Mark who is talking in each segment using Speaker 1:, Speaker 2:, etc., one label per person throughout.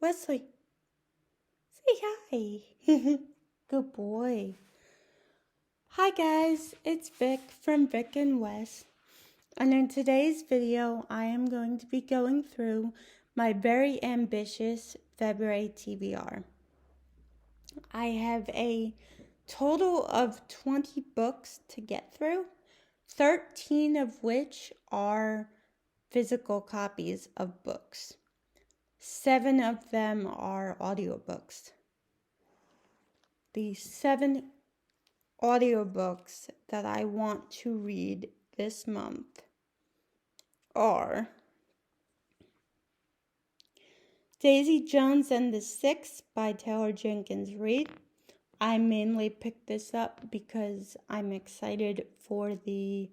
Speaker 1: Wesley, say hi. Good boy. Hi guys, it's Vic from Vic and Wes. And in today's video, I am going to be going through my very ambitious February TBR. I have a total of 20 books to get through, 13 of which are physical copies of books. 7 of them are audiobooks. The 7 audiobooks that I want to read this month are Daisy Jones and the Six by Taylor Jenkins Reid. I mainly picked this up because I'm excited for the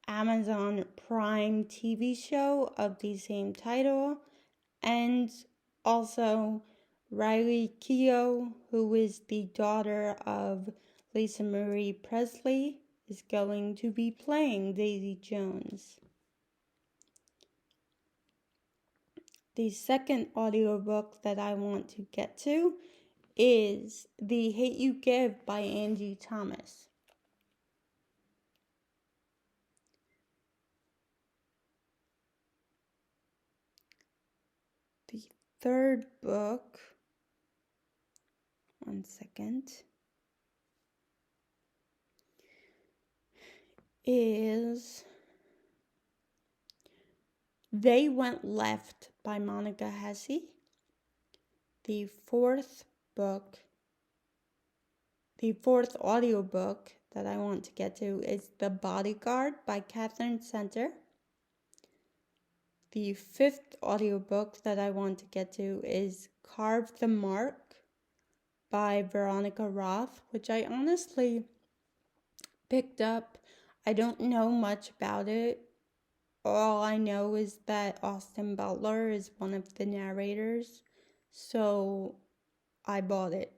Speaker 1: Amazon Prime TV show of the same title, and also Riley Keough, who is the daughter of Lisa Marie Presley, is going to be playing Daisy Jones. The second audiobook that I want to get to is The Hate You Give by Angie Thomas. The third book, one second, is They Went Left by Monica Hesse. The fourth audiobook that I want to get to is The Bodyguard by Katherine. The fifth audiobook that I want to get to is Carve the Mark by Veronica Roth, which I honestly picked up. I don't know much about it. All I know is that Austin Butler is one of the narrators, so I bought it.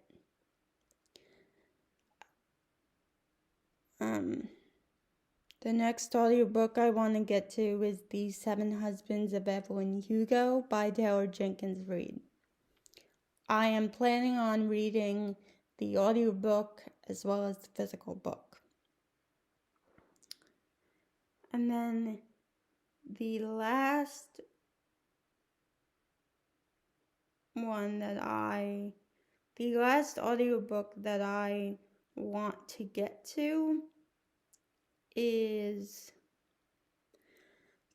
Speaker 1: The next audiobook I want to get to is The Seven Husbands of Evelyn Hugo by Taylor Jenkins Reid. I am planning on reading the audiobook as well as the physical book. And then the last audiobook that I want to get to is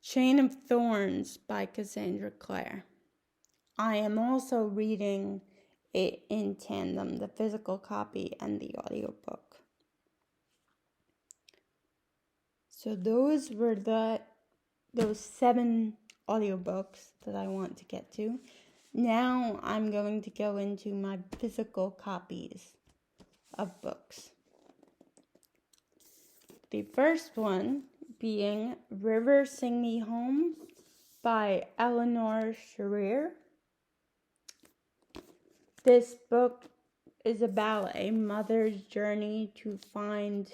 Speaker 1: Chain of Thorns by Cassandra Clare. I am also reading it in tandem, the physical copy and the audiobook. So those were those 7 audiobooks that I want to get to. Now I'm going to go into my physical copies of books. The first one being River Sing Me Home by Eleanor Shearer. This book is about a mother's journey to find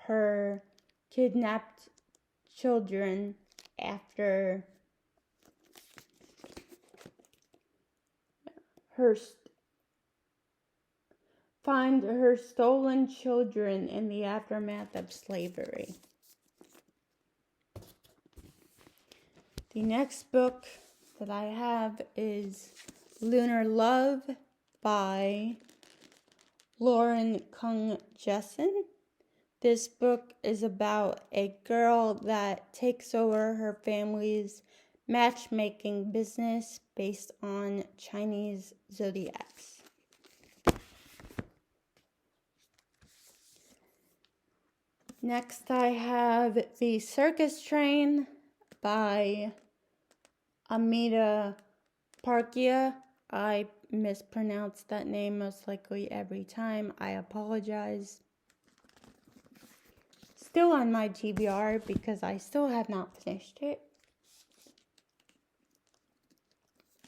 Speaker 1: her kidnapped children after find her stolen children in the aftermath of slavery. The next book that I have is Lunar Love by Lauren Kung Jessen. This book is about a girl that takes over her family's matchmaking business based on Chinese zodiacs. Next I have The Circus Train by Amita Parikh. I mispronounce that name most likely every time. I apologize. Still on my TBR because I still have not finished it.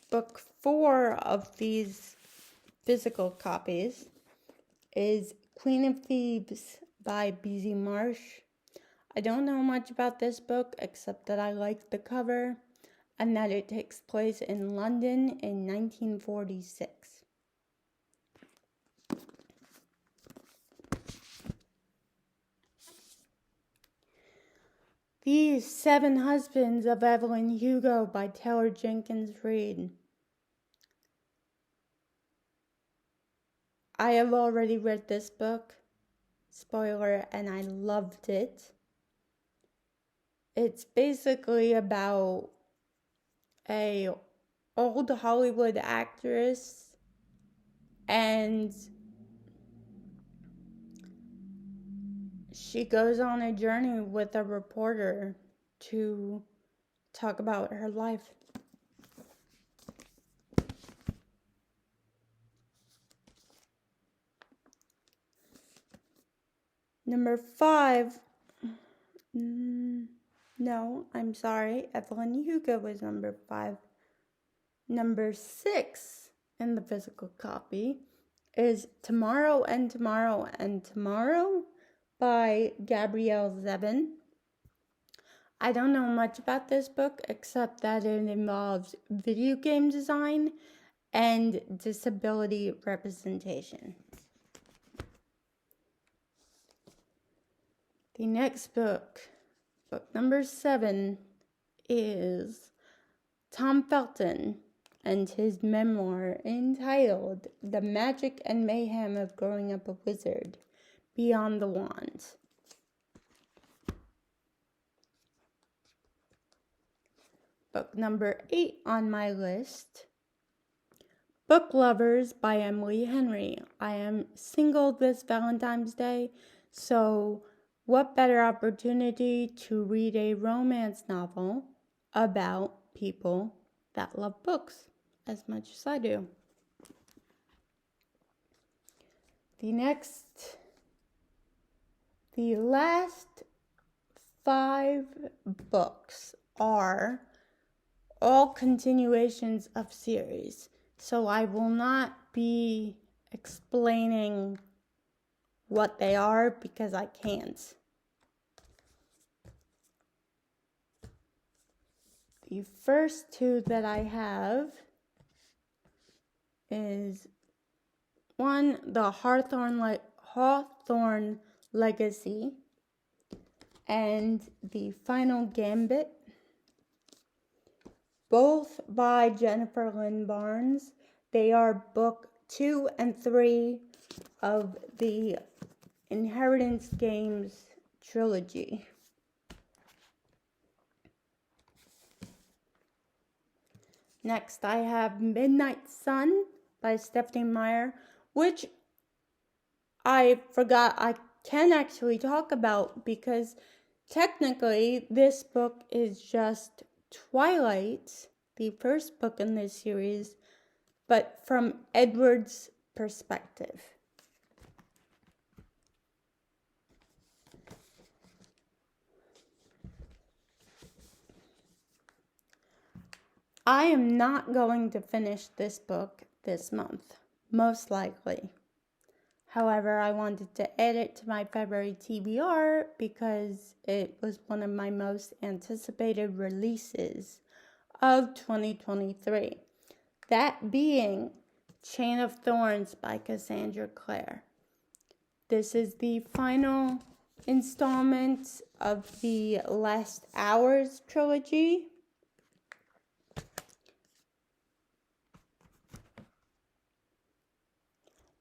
Speaker 1: Book 4 of these physical copies is Queen of Thieves by Beezy Marsh. I don't know much about this book except that I like the cover. and that it takes place in London in 1946. The 7 Husbands of Evelyn Hugo by Taylor Jenkins Reid. I have already read this book, spoiler, and I loved it. It's basically about a old Hollywood actress, and she goes on a journey with a reporter to talk about her life. Number 5. No, I'm sorry. Evelyn Hugo was number 5. Number 6 in the physical copy is Tomorrow and Tomorrow and Tomorrow by Gabrielle Zevin. I don't know much about this book except that it involves video game design and disability representation. The next book number 7, is Tom Felton and his memoir entitled The Magic and Mayhem of Growing Up a Wizard, Beyond the Wand. Book number 8 on my list, Book Lovers by Emily Henry. I am single this Valentine's Day, so what better opportunity to read a romance novel about people that love books as much as I do. The last 5 books are all continuations of series, so I will not be explaining what they are because I can't. The first 2 that I have is one, The Hawthorne Legacy, and The Final Gambit, both by Jennifer Lynn Barnes. They are book 2 and 3 of the Inheritance Games trilogy. Next, I have Midnight Sun by Stephanie Meyer, which I forgot I can actually talk about because technically this book is just Twilight, the first book in this series, but from Edward's perspective. I am not going to finish this book this month, most likely. However, I wanted to add it to my February TBR because it was one of my most anticipated releases of 2023. That being Chain of Thorns by Cassandra Clare. This is the final installment of the Last Hours trilogy.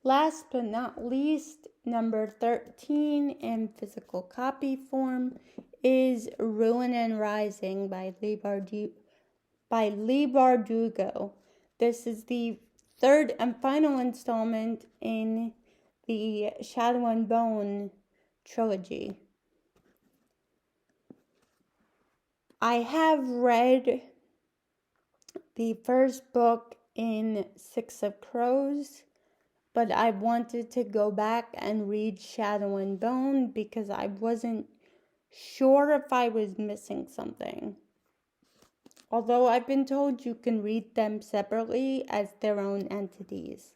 Speaker 1: Last but not least, number 13 in physical copy form is Ruin and Rising by Leigh Bardugo. This is the 3rd and final installment in the Shadow and Bone trilogy. I have read the first book in Six of Crows, but I wanted to go back and read Shadow and Bone because I wasn't sure if I was missing something. Although I've been told you can read them separately as their own entities.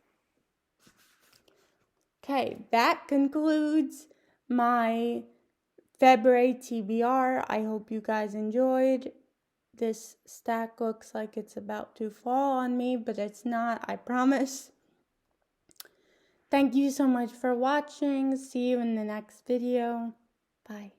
Speaker 1: Okay, that concludes my February TBR. I hope you guys enjoyed. This stack looks like it's about to fall on me, but it's not, I promise. Thank you so much for watching. See you in the next video. Bye.